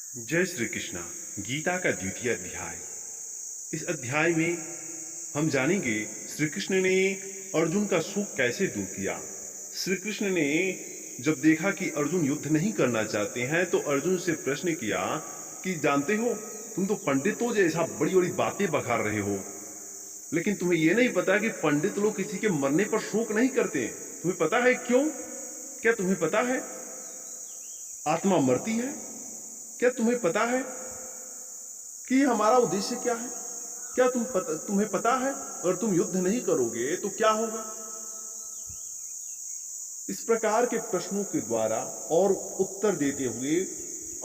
जय श्री कृष्णा। गीता का द्वितीय अध्याय। इस अध्याय में हम जानेंगे श्री कृष्ण ने अर्जुन का शोक कैसे दूर किया। श्री कृष्ण ने जब देखा कि अर्जुन युद्ध नहीं करना चाहते हैं तो अर्जुन से प्रश्न किया कि जानते हो, तुम तो पंडितों जैसा बड़ी बड़ी बातें बखार रहे हो, लेकिन तुम्हें यह नहीं पता कि पंडित लोग किसी के मरने पर शोक नहीं करते। तुम्हें पता है क्यों? क्या तुम्हें पता है आत्मा मरती है? क्या तुम्हें पता है कि हमारा उद्देश्य क्या है? क्या तुम्हें पता है अगर तुम युद्ध नहीं करोगे तो क्या होगा? इस प्रकार के प्रश्नों के द्वारा और उत्तर देते हुए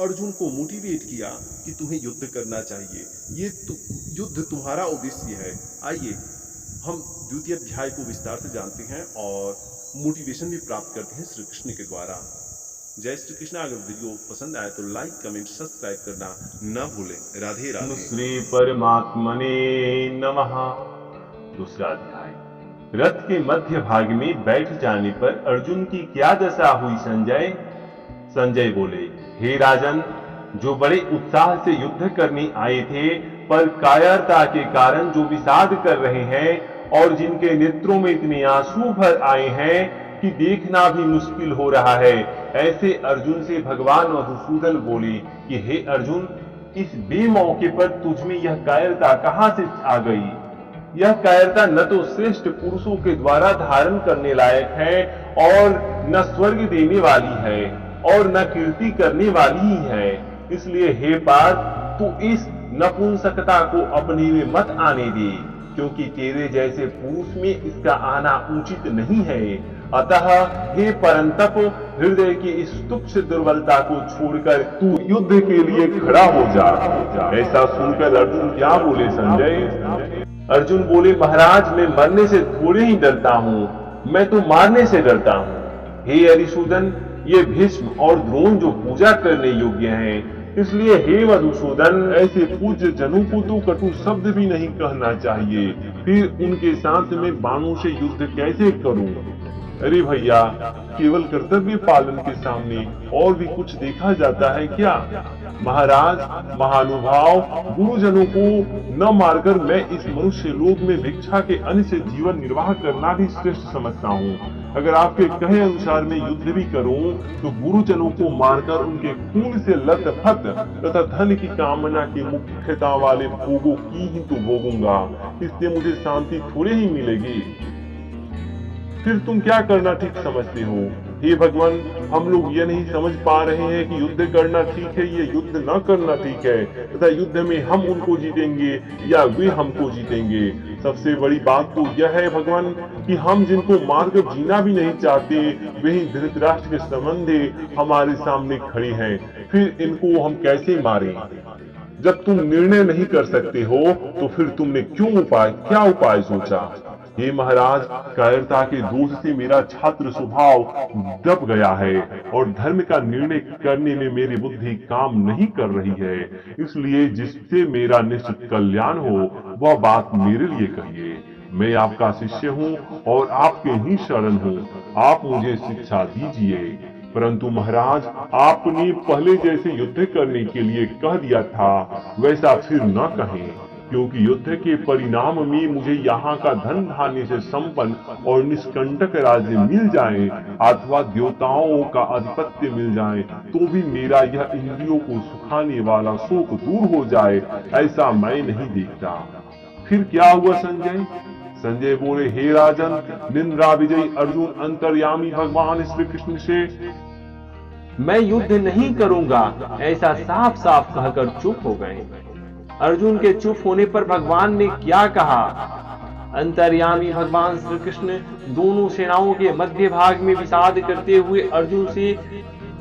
अर्जुन को मोटिवेट किया कि तुम्हें युद्ध करना चाहिए। युद्ध तुम्हारा उद्देश्य है। आइए हम द्वितीय अध्याय को विस्तार से जानते हैं और मोटिवेशन भी प्राप्त करते हैं श्री कृष्ण के द्वारा। जय श्री कृष्ण। अगर वीडियो पसंद आए तो लाइक कमेंट सब्सक्राइब करना न भूलें। राधे राधे। श्री परमात्मने नमः। दूसरा अध्याय। रथ के मध्य भाग में बैठ जाने पर अर्जुन की क्या दशा हुई संजय? संजय बोले, हे राजन, जो बड़े उत्साह से युद्ध करने आए थे पर कायरता के कारण जो विषाद कर रहे हैं और जिनके नेत्रों में इतने आंसू भर आए हैं कि देखना भी मुश्किल हो रहा है, ऐसे अर्जुन से भगवान मधुसूदन बोले कि हे अर्जुन, इस बेमौके पर तुझमें यह कायरता कहां से आ गई? यह कायरता न तो श्रेष्ठ पुरुषों के द्वारा धारण करने लायक है और न स्वर्ग देने वाली है और न कीर्ति करने वाली ही है। इसलिए हे पार्थ, तू इस नपुंसकता को अपने में मत आने दे, क्योंकि तेरे जैसे पुरुष में इसका आना उचित नहीं है। अतः हे परंतप, हृदय की इस तुच्छ दुर्बलता को छोड़कर तू युद्ध के लिए खड़ा हो जा। ऐसा सुनकर अर्जुन क्या बोले संजय? अर्जुन बोले, महाराज, मैं मरने से थोड़े ही डरता हूँ, मैं तो मारने से डरता हूँ। हे अरिसूदन, ये भीष्म और द्रोण जो पूजा करने योग्य हैं, इसलिए हे मधुसूदन, ऐसे पूज्य जनों को तो कटु शब्द भी नहीं कहना चाहिए, फिर उनके साथ में बाणों से युद्ध कैसे करूं? अरे भैया, केवल कर्तव्य पालन के सामने और भी कुछ देखा जाता है क्या? महाराज, महानुभाव, गुरुजनों को न मारकर मैं इस मनुष्य लोक में भिक्षा के अन्न से जीवन निर्वाह करना भी श्रेष्ठ समझता हूँ। अगर आपके कहे अनुसार मैं युद्ध भी करूं तो गुरुजनों को मारकर उनके खून से लथपथ तथा धन की कामना की मुख्यता वाले भोगों की ही तो भोगूंगा। इससे मुझे शांति थोड़ी ही मिलेगी। फिर तुम क्या करना ठीक समझते हो? हे भगवान, हम लोग ये नहीं समझ पा रहे हैं कि युद्ध करना ठीक है, ये युद्ध न करना ठीक है, तथा युद्ध में हम उनको जीतेंगे या वे हमको जीतेंगे। सबसे बड़ी बात तो यह है भगवान कि हम जिनको मारकर जीना भी नहीं चाहते, वही धृतराष्ट्र के संबंधी हमारे सामने खड़े हैं। फिर इनको हम कैसे मारें? जब तुम निर्णय नहीं कर सकते हो तो फिर तुमने क्या उपाय सोचा? हे महाराज, कायरता के दोष से मेरा छात्र स्वभाव दब गया है और धर्म का निर्णय करने में मेरी बुद्धि काम नहीं कर रही है। इसलिए जिससे मेरा निश्चित कल्याण हो वह बात मेरे लिए कहिए। मैं आपका शिष्य हूँ और आपके ही शरण हूँ। आप मुझे शिक्षा दीजिए। परंतु महाराज, आपने पहले जैसे युद्ध करने के लिए कह दिया था वैसा फिर न कहें, क्योंकि युद्ध के परिणाम में मुझे यहाँ का धन धान्य से संपन्न और निष्कंटक राज्य मिल जाए अथवा देवताओं का आधिपत्य मिल जाए तो भी मेरा यह इंद्रियों को सुखाने वाला शोक दूर हो जाए, ऐसा मैं नहीं देखता। फिर क्या हुआ संजय? संजय बोले, हे राजन, निंद्रा विजयी अर्जुन अंतर्यामी भगवान श्री कृष्ण से मैं युद्ध नहीं करूंगा ऐसा साफ साफ कहकर चुप हो गए। अर्जुन के चुप होने पर भगवान ने क्या कहा? अंतर्यामी भगवान श्री कृष्ण दोनों सेनाओं के मध्य भाग में विषाद करते हुए अर्जुन से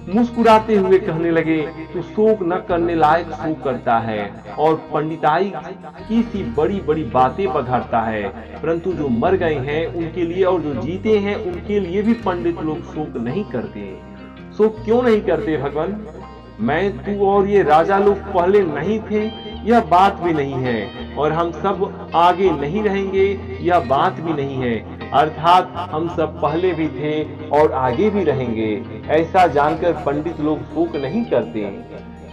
मुस्कुराते हुए कहने लगे, तू शोक न करने लायक शोक करता है और पंडिताई की सी बड़ी बड़ी बातें बघाड़ता है, परंतु जो मर गए हैं उनके लिए और जो जीते हैं उनके लिए भी पंडित लोग शोक नहीं करते। शोक क्यों नहीं करते भगवान? मैं, तू और ये राजा लोग पहले नहीं थे, यह बात भी नहीं है, और हम सब आगे नहीं रहेंगे, यह बात भी नहीं है। अर्थात हम सब पहले भी थे और आगे भी रहेंगे। ऐसा जानकर पंडित लोग शोक नहीं करते।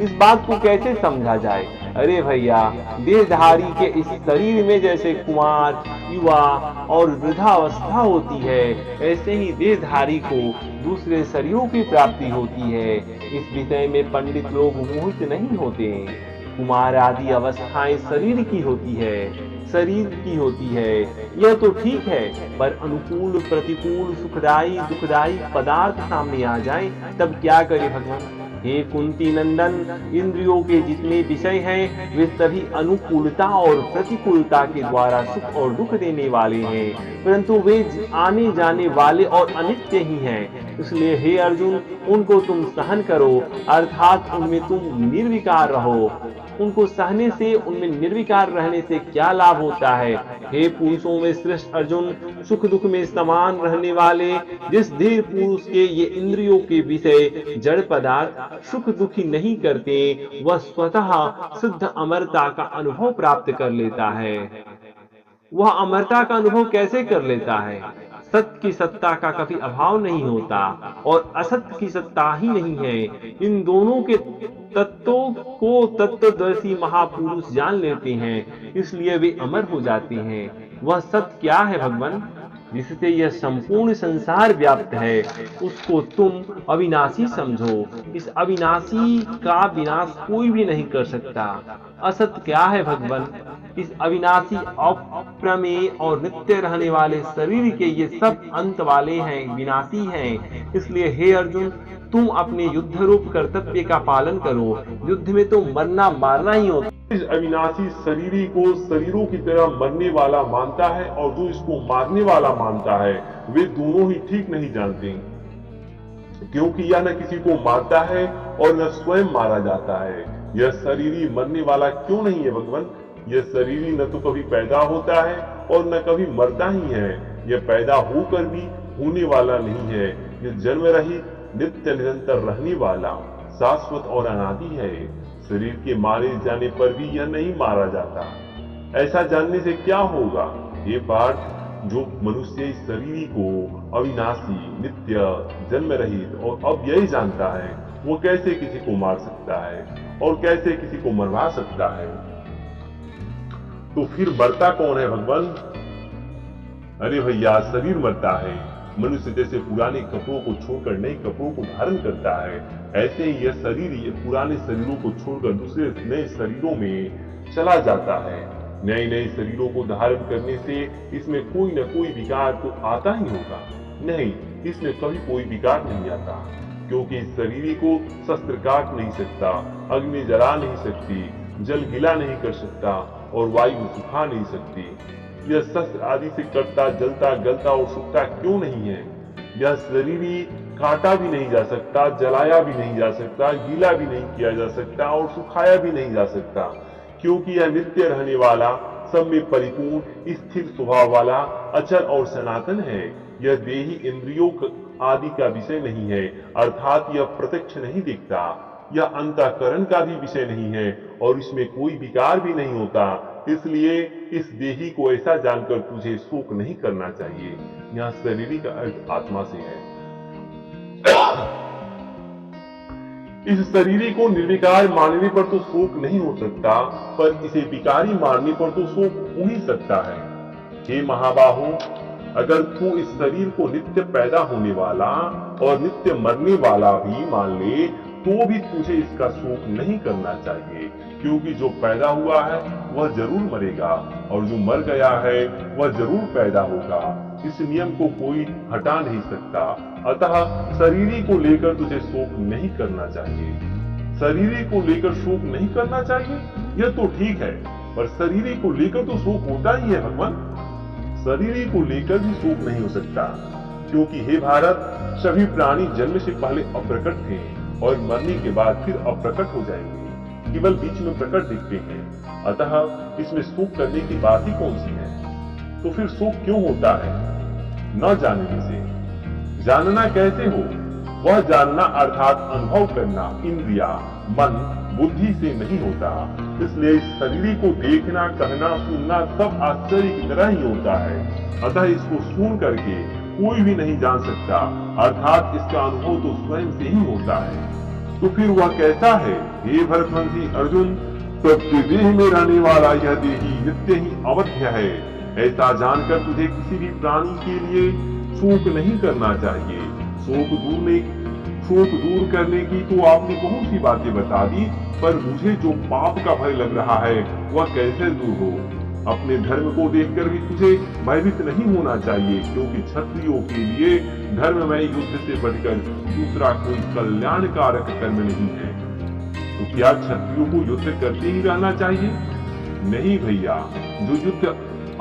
इस बात को कैसे समझा जाए? अरे भैया, देहधारी के इस शरीर में जैसे कुमार, युवा और वृद्धावस्था होती है, ऐसे ही देहधारी को दूसरे शरीरों की प्राप्ति होती है। इस विषय में पंडित लोग मोहित नहीं होते। कुमार आदि अवस्थाएं शरीर की होती है, यह तो ठीक है, पर अनुकूल, प्रतिकूल, सुखदायी, दुखदायी पदार्थ सामने आ जाए तब क्या करे भगवान? हे कुंती नंदन, इंद्रियों के जितने विषय हैं वे सभी अनुकूलता और प्रतिकूलता के द्वारा सुख और दुख देने वाले हैं, परंतु वे आने जाने वाले और अनित्य ही हैं। इसलिए हे अर्जुन, उनको तुम सहन करो, अर्थात उनमें तुम निर्विकार रहो। उनको सहने से, उनमें निर्विकार रहने से क्या लाभ होता है? हे पुरुषों में श्रेष्ठ अर्जुन, सुख दुख में समान रहने वाले जिस धीर पुरुष के ये इंद्रियों के विषय जड़ पदार्थ सुख दुखी नहीं करते, वह स्वतः सिद्ध अमरता का अनुभव प्राप्त कर लेता है। वह अमरता का अनुभव कैसे कर लेता है? सत्य की सत्ता का कभी अभाव नहीं होता और असत्य की सत्ता ही नहीं है। इन दोनों के तत्वों को तत्वदर्शी महापुरुष जान लेते हैं, इसलिए वे अमर हो जाते हैं। वह सत्य क्या है भगवान? जिससे यह संपूर्ण संसार व्याप्त है, उसको तुम अविनाशी समझो। इस अविनाशी का विनाश कोई भी नहीं कर सकता। असत्य क्या है भगवान? इस अविनाशी, अप्रमेय और नित्य रहने वाले शरीर के ये सब अंत वाले हैं, विनाशी हैं। इसलिए हे अर्जुन, तुम अपने युद्ध रूप कर्तव्य का पालन करो। युद्ध में तो मरना मारना ही होता है। इस अविनाशी शरीरी को शरीरों की तरह मरने वाला मानता है और जो इसको मारने वाला मानता है, वे दोनों ही ठीक नहीं जानते, क्योंकि यह न किसी को मारता है और न स्वयं मारा जाता है। यह शरीरी मरने वाला क्यों नहीं है भगवान? यह शरीरी न तो कभी पैदा होता है और न कभी मरता ही है। यह पैदा होकर भी होने वाला नहीं है। यह जन्म रहित, नित्य निरंतर रहने वाला, शाश्वत और अनादि है। शरीर के मारे जाने पर भी यह नहीं मारा जाता। ऐसा जानने से क्या होगा? ये पार्थ, जो मनुष्य इस शरीर को अविनाशी, नित्य, जन्म रहित और अव्ययी जानता है, वो कैसे किसी को मार सकता है और कैसे किसी को मरवा सकता है? तो फिर मरता कौन है भगवान? अरे भैया, शरीर मरता है। मनुष्य जैसे पुराने कपड़ों को छोड़कर नए कपड़ों को धारण करता है, ऐसे ही यह शरीर ये पुराने शरीरों को छोड़कर दूसरे नए शरीरों में चला जाता है। नए नए शरीरों को धारण करने से इसमें कोई न कोई विकार तो आता ही होगा। नहीं, इसमें कभी कोई विकार नहीं आता, क्योंकि इस शरीर को शस्त्र काट नहीं सकता, अग्नि जला नहीं सकती, जल गीला नहीं कर सकता और वायु सुखा नहीं सकती। यह शस्त्र आदि से कटता, जलता, गलता और सूखता क्यों नहीं है? यह शरीर काटा भी नहीं जा सकता, जलाया भी नहीं जा सकता, गीला भी नहीं किया जा सकता और सुखाया भी नहीं जा सकता, क्योंकि यह नित्य रहने वाला, सब में परिपूर्ण, स्थिर स्वभाव वाला, अचल और सनातन है। यह देही इंद्रियों आदि का विषय नहीं है, अर्थात यह प्रत्यक्ष नहीं दिखता। यह अंतःकरण का भी विषय नहीं है और इसमें कोई विकार भी नहीं होता। इसलिए इस देही को ऐसा जानकर तुझे शोक नहीं करना चाहिए। यहाँ शरीर का अर्थ आत्मा से है। इस शरीर को निर्विकार मानने पर तो शोक नहीं हो सकता, पर इसे विकारी मानने पर तो शोक हो ही सकता है। हे महाबाहो, अगर तू इस शरीर को नित्य पैदा होने वाला और नित्य मरने वाला भी मान ले, तो भी तुझे इसका शोक नहीं करना चाहिए, क्योंकि जो पैदा हुआ है वह जरूर मरेगा और जो मर गया है वह जरूर पैदा होगा। इस नियम को कोई हटा नहीं सकता। अतः शरीर को लेकर तुझे शोक नहीं करना चाहिए। शरीर को लेकर शोक नहीं करना चाहिए, यह तो ठीक है, पर शरीर को लेकर तो शोक होता ही है भगवान। शरीर को लेकर भी शोक नहीं हो सकता, क्योंकि हे भारत, सभी प्राणी जन्म से पहले अप्रकट थे और मरने के बाद फिर अप्रकट हो जाएंगे, केवल बीच में प्रकट दिखते हैं। अतः इसमें शोक करने की बात ही कौन सी है? तो फिर शोक क्यों होता है? न जानने से। जानना कैसे हो? वह जानना अर्थात अनुभव करना इंद्रिया, मन, बुद्धि से नहीं होता। इसलिए इस शरीर को देखना, कहना, सुनना सब आश्चर्य की तरह ही होता है। अतः इसको सुन करके कोई भी नहीं जान सकता, अर्थात इसका अनुभव तो स्वयं से ही होता है। तो फिर वह कैसा है? हे भरतवंशी अर्जुन, प्रत्यदेह में रहने वाला यह देही नित्य ही अवध्य है। ऐसा जानकर तुझे किसी भी प्राणी के लिए शोक नहीं करना चाहिए। शोक दूर करने की तो आपने बहुत सी बातें बता दी, पर मुझे जो पाप का भय लग रहा है वह कैसे दूर हो। अपने धर्म को देखकर भी तुझे भयभीत नहीं होना चाहिए, क्योंकि क्षत्रियों के लिए धर्म में युद्ध से बढ़कर दूसरा कोई कल्याणकारक कर्म नहीं है। तो क्या क्षत्रियों को युद्ध करते ही रहना चाहिए? नहीं भैया, जो युद्ध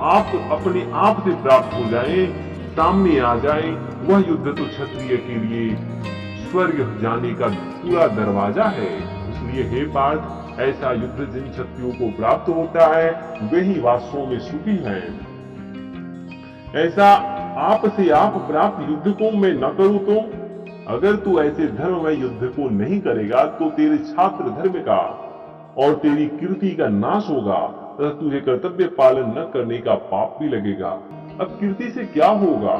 आप अपने आप से प्राप्त हो जाए, सामने आ जाए, वह युद्ध तो क्षत्रिय के लिए स्वर्ग जाने का पूरा दरवाजा है। इसलिए हे पार्थ, ऐसा युद्ध जिन क्षत्रियों को प्राप्त होता है वे ही वास्तव में सुखी हैं। ऐसा आप से आप प्राप्त युद्ध को मैं न करूं तो? अगर तू ऐसे धर्म में युद्ध को नहीं करेगा तो तेरे छात्र धर्म का और तेरी कीर्ति का नाश होगा तथा तुझे कर्तव्य पालन न करने का पाप भी लगेगा। अब कीर्ति से क्या होगा?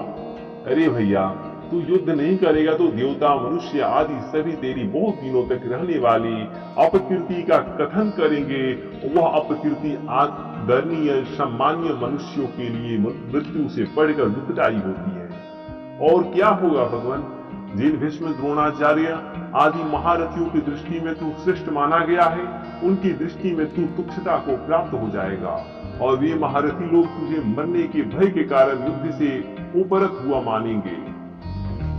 अरे भैया, तू युद्ध नहीं करेगा तो देवता, मनुष्य आदि सभी तेरी बहुत दिनों तक रहने वाली अपकीर्ति का कथन करेंगे। वह अपकीर्ति आदरणीय सम्मानीय मनुष्यों के लिए मृत्यु से बढ़कर दुखदायी होती है। और क्या होगा भगवान? जिन भीष्म, द्रोणाचार्य आदि महारथियों की दृष्टि में तू श्रेष्ठ माना गया है, उनकी दृष्टि में तू तुच्छता को प्राप्त हो जाएगा और वे महारथी लोग तुझे मरने के भय के कारण युद्ध से उपरत हुआ मानेंगे।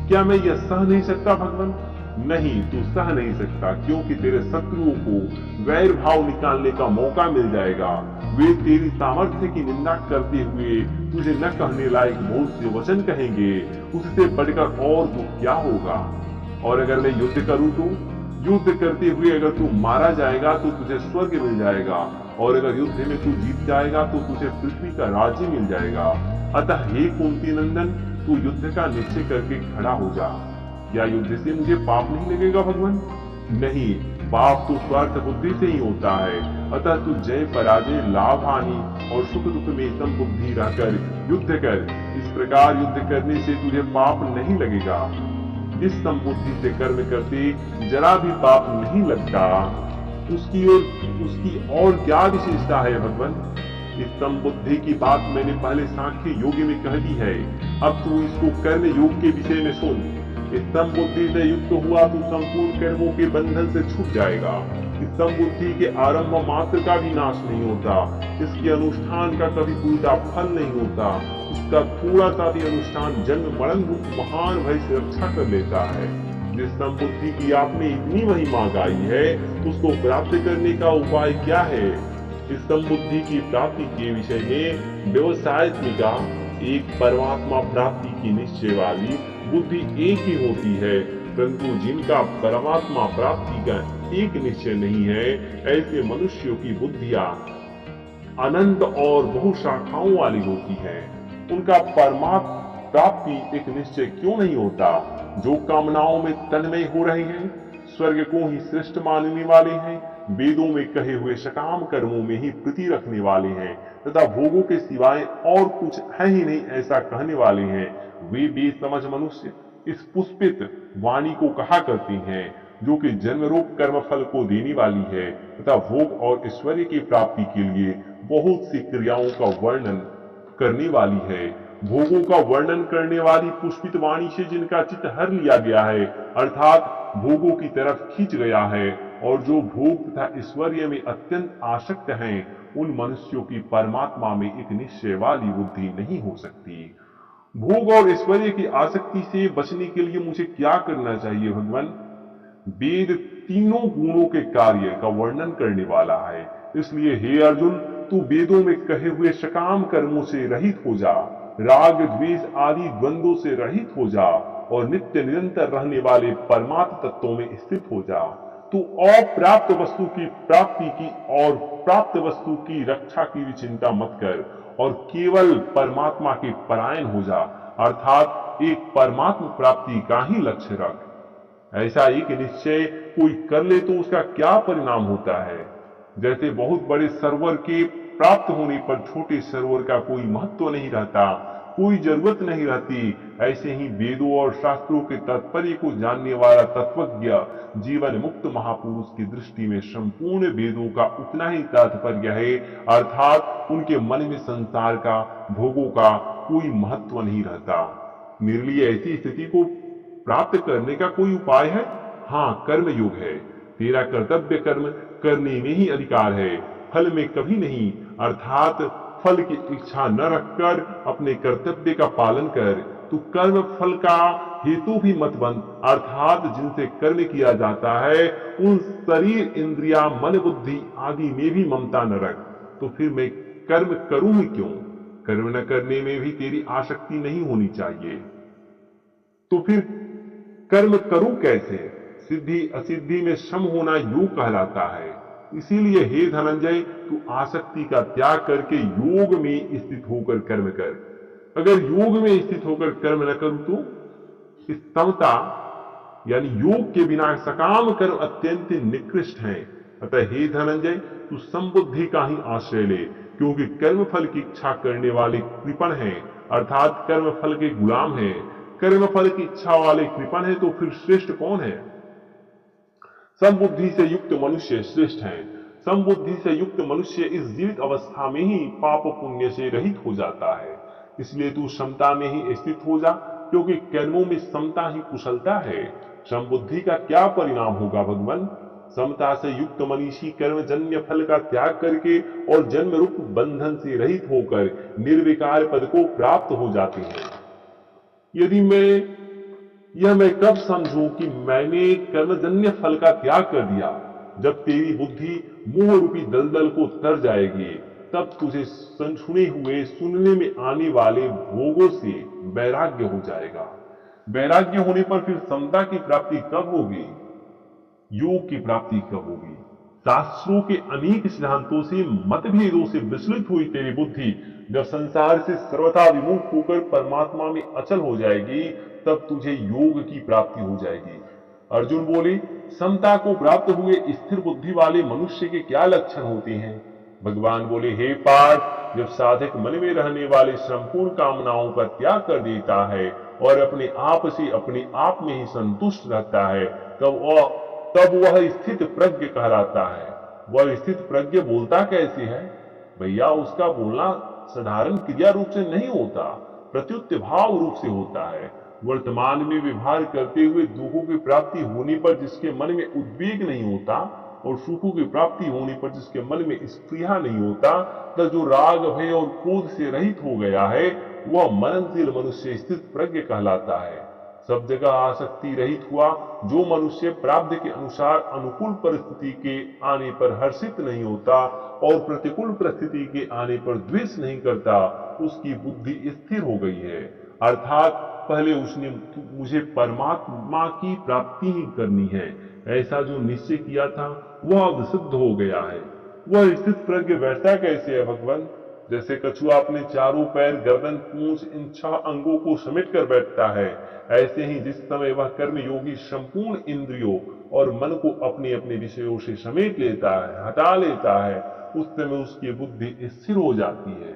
क्या मैं यह सह नहीं सकता भगवान? नहीं, तू सह नहीं सकता, क्योंकि तेरे शत्रुओं को वैर भाव निकालने का मौका मिल जाएगा। वे तेरी सामर्थ्य की निंदा करते हुए तुझे न कहने लायक बहुत से वचन कहेंगे। उससे बढ़कर और दुख क्या होगा? और अगर मैं युद्ध करूं तो? युद्ध करते हुए अगर तू मारा जाएगा तो तुझे स्वर्ग मिल जाएगा, और अगर युद्ध में तू जीत जाएगा तो तुझे पृथ्वी का राज्य मिल जाएगा। अतः हे कुंती नंदन, तू युद्ध का निश्चय करके खड़ा हो जा। क्या युद्ध से मुझे पाप नहीं लगेगा भगवान? नहीं, पाप तो स्वार्थ बुद्धि से ही होता है। अतः तू जय पराजय, लाभ हानि और सुख दुख में समबुद्धि रहकर युद्ध कर। इस प्रकार युद्ध करने से तुझे पाप नहीं लगेगा। जिस समबुद्धि से कर्म करते जरा भी पाप नहीं लगता, उसकी और क्या विशेषता है भगवान? इस समबुद्धि की बात मैंने पहले सांख्य योग में कह दी है। अब तू इसको कर्म योग के विषय में सुन। इस समबुद्धि से युक्त हुआ तू संपूर्ण कर्मों के बंधन से छूट जाएगा। इस समबुद्धि के आरंभ मात्र का भी नाश नहीं होता, इसके अनुष्ठान का कभी उल्टा फल नहीं होता। इसका थोड़ा सा भी अनुष्ठान जन्म मरण रूप महान भय से रक्षा कर लेता है। जिस समबुद्धि की आपने इतनी महिमा गाई है, उसको प्राप्त करने का उपाय क्या है? इस समबुद्धि की प्राप्ति के विषय में व्यवसायत्मिका एक परमात्मा प्राप्ति की निश्चय वाली बुद्धि एक ही होती है, परंतु जिनका परमात्मा प्राप्ति का एक निश्चय नहीं है, ऐसे मनुष्यों की बुद्धियां अनंत और बहु शाखाओं वाली होती है। उनका परमात्मा प्राप्ति एक निश्चय क्यों नहीं होता? जो कामनाओं में तन्मय हो रहे हैं, स्वर्ग को ही श्रेष्ठ मानने वाले हैं, वेदों में कहे हुए सकाम कर्मों में ही प्रीति रखने वाले हैं तथा भोगों के सिवाय और कुछ है ही नहीं ऐसा कहने वाले हैं, वे बेसमझ मनुष्य इस पुष्पित वाणी को कहा करते हैं, जो कि जन्म रूप कर्म फल को देने वाली है तथा भोग और ऐश्वर्य की प्राप्ति के लिए बहुत सी क्रियाओं का वर्णन करने वाली है। भोगों का वर्णन करने वाली पुष्पित वाणी से जिनका चित्त हर लिया गया है, अर्थात भोगों की तरफ खींच गया है, और जो भोग तथा ऐश्वर्य में अत्यंत आसक्त हैं, उन मनुष्यों की परमात्मा में एक निश्चय वाली बुद्धि नहीं हो सकती। भोग और ऐश्वर्य की आसक्ति से बचने के लिए मुझे क्या करना चाहिए भगवान? वेद तीनों गुणों के कार्य का वर्णन करने वाला है, इसलिए हे अर्जुन, तू वेदों में कहे हुए सकाम कर्मों से रहित हो जा, राग द्वेष आदि द्वंद्वों से रहित हो जा और नित्य निरंतर रहने वाले परमात्म तत्वों में स्थित हो जा। तू अप्राप्त वस्तु की प्राप्ति की और प्राप्त वस्तु की रक्षा की भी चिंता मत कर और केवल परमात्मा के परायण हो जा, अर्थात एक परमात्मा प्राप्ति का ही लक्ष्य रख। ऐसा एक निश्चय कोई कर ले तो उसका क्या परिणाम होता है? जैसे बहुत बड़े सरोवर के प्राप्त होने पर छोटे सरोवर का कोई महत्व नहीं रहता, कोई जरूरत नहीं रहती। ऐसे ही वेदों और शास्त्रों के तात्पर्य को जानने वाला तत्वज्ञ जीवन मुक्त महापुरुष की दृष्टि में संपूर्ण वेदों का उतना ही तात्पर्य है, अर्थात उनके मन में संसार का, भोगों का कोई महत्व नहीं रहता। मेरे लिए ऐसी स्थिति को प्राप्त करने का कोई उपाय है? हाँ, कर्म योग है। तेरा कर्तव्य कर्म करने में ही अधिकार है, फल में कभी नहीं। अर्थात फल की इच्छा न रखकर अपने कर्तव्य का पालन कर। तू कर्म फल का हेतु भी मत बन, अर्थात जिनसे कर्म किया जाता है उन शरीर, इंद्रिया, मन, बुद्धि आदि में भी ममता न रख। तो फिर मैं कर्म करूं ही क्यों? कर्म न करने में भी तेरी आसक्ति नहीं होनी चाहिए। तो फिर कर्म करूं कैसे? सिद्धि असिद्धि में सम होना योग कहलाता है। इसीलिए हे धनंजय, तू आसक्ति का त्याग करके योग में स्थित होकर कर्म कर। अगर योग में स्थित होकर कर्म न करूं तो समता यानी योग के बिना सकाम कर्म अत्यंत निकृष्ट है। अतः हे धनंजय, तू समबुद्धि का ही आश्रय ले, क्योंकि कर्म फल की इच्छा करने वाले कृपण हैं, अर्थात कर्म फल के गुलाम हैं। कर्म फल की इच्छा वाले कृपण है तो फिर श्रेष्ठ कौन है? समबुद्धि से युक्त मनुष्य श्रेष्ठ है। समबुद्धि से युक्त मनुष्य इस जीवित अवस्था में ही पाप पुण्य से रहित हो जाता है। इसलिए तू समता में ही स्थित हो जा, क्योंकि कर्मों में समता ही कुशलता है। समबुद्धि का क्या परिणाम होगा भगवान? समता से युक्त मनीषी कर्मजन्य फल का त्याग करके और जन्म रूप बंधन से रहित होकर निर्विकार पद को प्राप्त हो जाते हैं। यदि मैं कब समझूं कि मैंने कर्मजन्य फल का त्याग कर दिया? जब तेरी बुद्धि मोह रूपी दलदल को तर जाएगी, तब तुझे सुनने में आने वाले भोगों से वैराग्य हो जाएगा। वैराग्य होने पर फिर समता की प्राप्ति कब होगी? योग की प्राप्ति कब होगी? शास्त्रों के अनेक सिद्धांतों से, मतभेदों से विचलित हुई तेरी बुद्धि जब संसार से सर्वथा विमुख होकर परमात्मा में अचल हो जाएगी, तब तुझे योग की प्राप्ति हो जाएगी। अर्जुन बोले, समता को प्राप्त हुए स्थिर बुद्धि वाले मनुष्य के क्या लक्षण होते हैं? भगवान बोले, हे पार्थ, जब साधक मन में रहने वाले संपूर्ण कामनाओं का त्याग कर देता है और अपने आप से अपने आप में ही संतुष्ट रहता है, तब वह स्थित प्रज्ञ कहलाता है। वह स्थित प्रज्ञ बोलता कैसे है? भैया, उसका बोलना साधारण क्रिया रूप से नहीं होता, प्रत्युत भाव रूप से होता है। वर्तमान में व्यवहार करते हुए दुखों की प्राप्ति होने पर जिसके मन में उद्वेग नहीं होता और सुखों की प्राप्ति होने पर जिसके मन में स्पृहा नहीं होता, तो जो राग, भय और क्रोध से रहित हो गया है, वह मननशील मनुष्य स्थित प्रज्ञ कहलाता है। सब जगह आसक्ति रहित हुआ जो मनुष्य प्रारब्ध के अनुसार अनुकूल परिस्थिति के आने पर हर्षित नहीं होता और प्रतिकूल परिस्थिति के आने पर द्वेष नहीं करता, उसकी बुद्धि स्थिर हो गई है। अर्थात पहले उसने मुझे परमात्मा की प्राप्ति ही करनी है, ऐसा जो निश्चय किया था वह अब सिद्ध हो गया है। वह स्थित प्रज्ञ बैठता कैसे है भगवान? जैसे कछुआ अपने चारों पैर, गर्दन, पूंछ इन 6 अंगों को समेट कर बैठता है, ऐसे ही जिस समय वह कर्म योगी संपूर्ण इंद्रियों और मन को अपने अपने विषयों से समेट लेता है, हटा लेता है, उस समय उसकी बुद्धि स्थिर हो जाती है।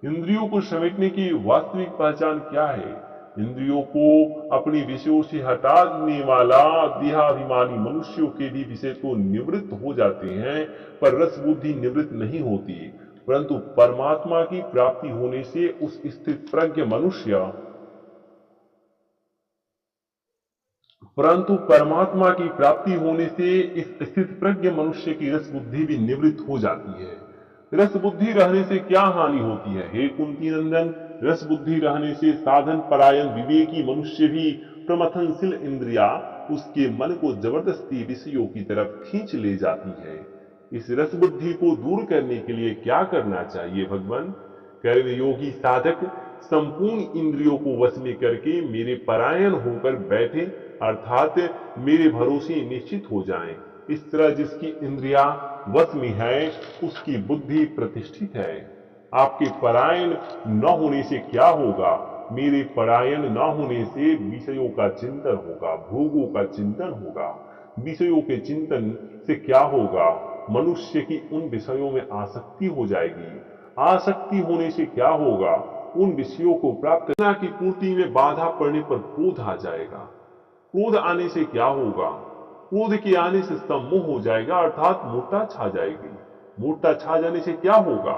इंद्रियों को समेटने की वास्तविक पहचान क्या है? इंद्रियों को अपने विषयों से हटा देने वाला देहाभिमानी मनुष्यों के भी विषय तो निवृत्त हो जाते हैं, पर रस बुद्धि निवृत्त नहीं होती। परंतु परमात्मा की प्राप्ति होने से उस स्थित प्रज्ञ मनुष्य परंतु परमात्मा की प्राप्ति होने से इस स्थित प्रज्ञ मनुष्य की रस बुद्धि भी निवृत्त हो जाती है। रस बुद्धि रहने से क्या हानि होती है? हे कुंती नंदन, रस बुद्धि रहने से साधन परायण विवेकी मनुष्य भी प्रमथनशील इंद्रिया उसके मन को जबरदस्ती विषयों की तरफ खींच ले जाती है। इस रस बुद्धि को दूर करने के लिए क्या करना चाहिए भगवान? कर्म योगी साधक संपूर्ण इंद्रियों को वश में करके मेरे परायण होकर बैठे, अर्थात मेरे भरोसे निश्चित हो जाएं। इस तरह जिसकी इंद्रिया वश में है उसकी बुद्धि प्रतिष्ठित है। आपके परायण न होने से क्या होगा? मेरे परायण न होने से विषयों का चिंतन होगा, भोगों का चिंतन होगा। विषयों के चिंतन से क्या होगा? मनुष्य की उन विषयों में आसक्ति हो जाएगी। आसक्ति होने से क्या होगा? उन विषयों को प्राप्त करना की पूर्ति में बाधा पड़ने पर क्रोध आ जाएगा। क्रोध आने से क्या होगा? क्रोध के आने से सम्मोह हो जाएगा, अर्थात मूर्छा छा जाएगी। मूर्छा छा जाने से क्या होगा?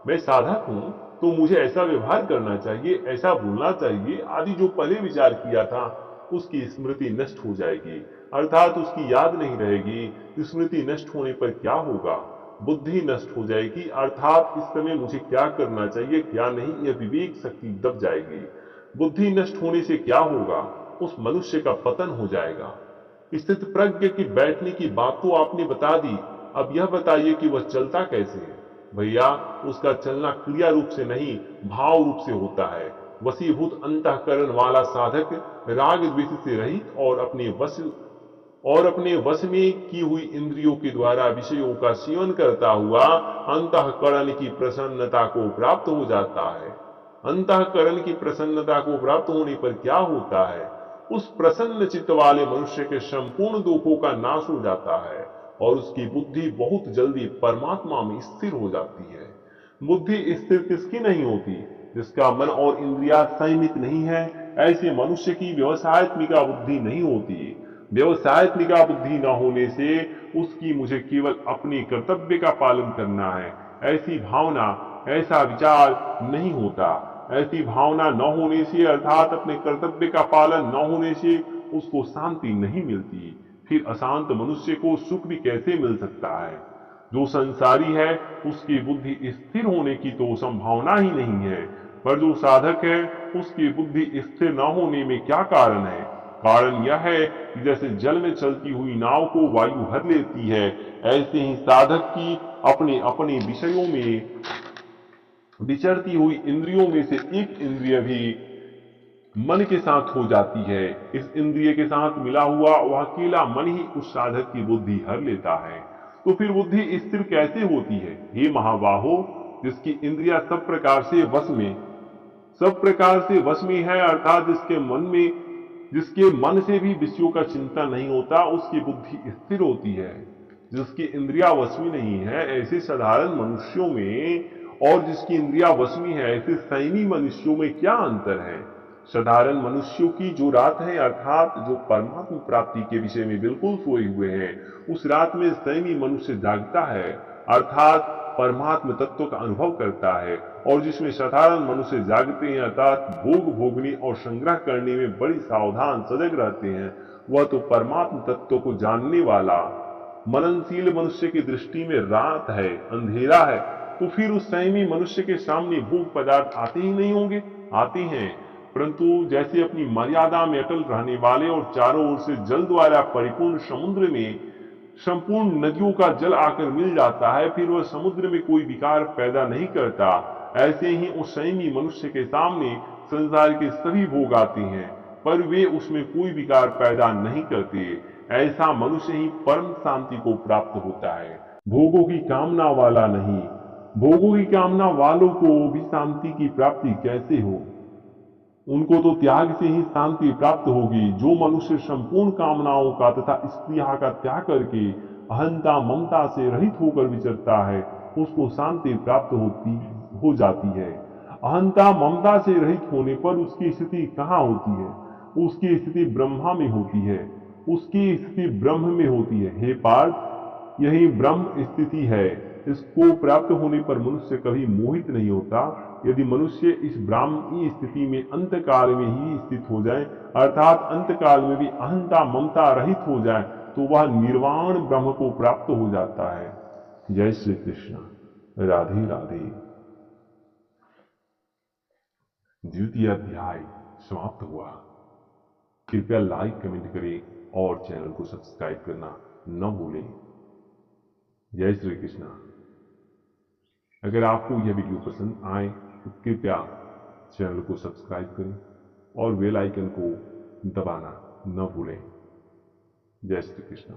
मैं साधक हूं तो मुझे ऐसा व्यवहार करना चाहिए, ऐसा बोलना चाहिए आदि जो पहले विचार किया था उसकी स्मृति नष्ट हो जाएगी, अर्थात उसकी याद नहीं रहेगी। स्मृति नष्ट होने पर क्या होगा? बुद्धि नष्ट हो जाएगी, अर्थात इस समय मुझे क्या करना चाहिए क्या नहीं, यह विवेक शक्ति दब जाएगी। बुद्धि नष्ट होने से क्या होगा? उस मनुष्य का पतन हो जाएगा। स्थित प्रज्ञ की बैठने की बात तो आपने बता दी, अब यह बताइए कि वह चलता कैसे है? भैया, उसका चलना क्रिया रूप से नहीं भाव रूप से होता है। वशीभूत अंतःकरण वाला साधक राग द्वेष से रहित और अपने वश में की हुई इंद्रियों के द्वारा विषयों का सेवन करता हुआ अंतःकरण की प्रसन्नता को प्राप्त हो जाता है। अंतःकरण की प्रसन्नता को प्राप्त होने पर क्या होता है? उस प्रसन्न चित्त वाले मनुष्य के संपूर्ण दुखों का नाश हो जाता है और उसकी बुद्धि बहुत जल्दी परमात्मा में स्थिर हो जाती है। बुद्धि स्थिर किसकी नहीं होती? जिसका मन और इंद्रिया संयमित नहीं है, ऐसे मनुष्य की व्यवसायत्मिका बुद्धि नहीं होती। व्यवसायत्मिका बुद्धि न होने से उसकी मुझे केवल अपने कर्तव्य का पालन करना है ऐसी भावना, ऐसा विचार नहीं होता। ऐसी भावना न होने से, अर्थात अपने कर्तव्य का पालन न होने से उसको शांति नहीं मिलती। फिर अशांत मनुष्य को सुख भी कैसे मिल सकता है? जो संसारी है उसकी बुद्धि स्थिर होने की तो संभावना ही नहीं है, पर जो साधक है उसकी बुद्धि स्थिर न होने में क्या कारण है? कारण यह है कि जैसे जल में चलती हुई नाव को वायु भर लेती है, ऐसे ही साधक की अपने अपने विषयों में विचरती हुई इंद्रियों में से एक इंद्रिय भी मन के साथ हो जाती है। इस इंद्रिय के साथ मिला हुआ वह अकेला मन ही उस साधक की बुद्धि हर लेता है। तो फिर बुद्धि स्थिर कैसे होती है? हे महाबाहो, जिसकी इंद्रिया सब प्रकार से वश में है, अर्थात जिसके मन से भी विषयों का चिंता नहीं होता, उसकी बुद्धि स्थिर होती है। जिसकी इंद्रिया वश में नहीं है, ऐसे साधारण मनुष्यों में और जिसकी इंद्रिया वश में है, ऐसे संयमी मनुष्यों में क्या अंतर है? साधारण मनुष्यों की जो रात है, अर्थात जो परमात्मा प्राप्ति के विषय में बिल्कुल सोए हुए हैं, उस रात में संयमी मनुष्य जागता है, अर्थात परमात्म तत्व का अनुभव करता है। और जिसमें साधारण मनुष्य जागते हैं, अर्थात भोग भोगने और संग्रह करने में बड़ी सावधान सजग रहते हैं, वह तो परमात्म तत्व को जानने वाला मननशील मनुष्य की दृष्टि में रात है, अंधेरा है। तो फिर उस संयमी मनुष्य के सामने भोग पदार्थ आते ही नहीं होंगे? आते हैं, परंतु जैसे अपनी मर्यादा में अटल रहने वाले और चारों ओर से जल द्वारा परिपूर्ण समुद्र में संपूर्ण नदियों का जल आकर मिल जाता है, फिर वह समुद्र में कोई विकार पैदा नहीं करता। ऐसे ही उस संयमी मनुष्य के सामने संसार के सभी भोग आते हैं, पर वे उसमें कोई विकार पैदा नहीं करते। ऐसा मनुष्य ही परम शांति को प्राप्त होता है, भोगों की कामना वाला नहीं। भोगों की कामना वालों को भी शांति की प्राप्ति कैसे हो? उनको तो त्याग से ही शांति प्राप्त होगी। जो मनुष्य संपूर्ण कामनाओं का तथा स्त्रिया का त्याग करके अहंता ममता से रहित होकर विचरता है, उसको शांति प्राप्त हो जाती है। अहंता ममता से रहित होने पर उसकी स्थिति कहाँ होती है? उसकी स्थिति ब्रह्मा में होती है, उसकी स्थिति ब्रह्म में होती है। हे पार्थ, यही ब्रह्म स्थिति है। इसको प्राप्त होने पर मनुष्य कभी मोहित नहीं होता। यदि मनुष्य इस ब्राह्मी स्थिति में अंतकाल में ही स्थित हो जाए, अर्थात अंतकाल में भी अहंता ममता रहित हो जाए, तो वह निर्वाण ब्रह्म को प्राप्त हो जाता है। जय श्री कृष्ण। राधे राधे। द्वितीय अध्याय समाप्त हुआ। कृपया लाइक कमेंट करें और चैनल को सब्सक्राइब करना न भूलें। जय श्री कृष्ण। अगर आपको यह वीडियो पसंद आए तो कृपया चैनल को सब्सक्राइब करें और बेल आइकन को दबाना न भूलें। जय श्री कृष्ण।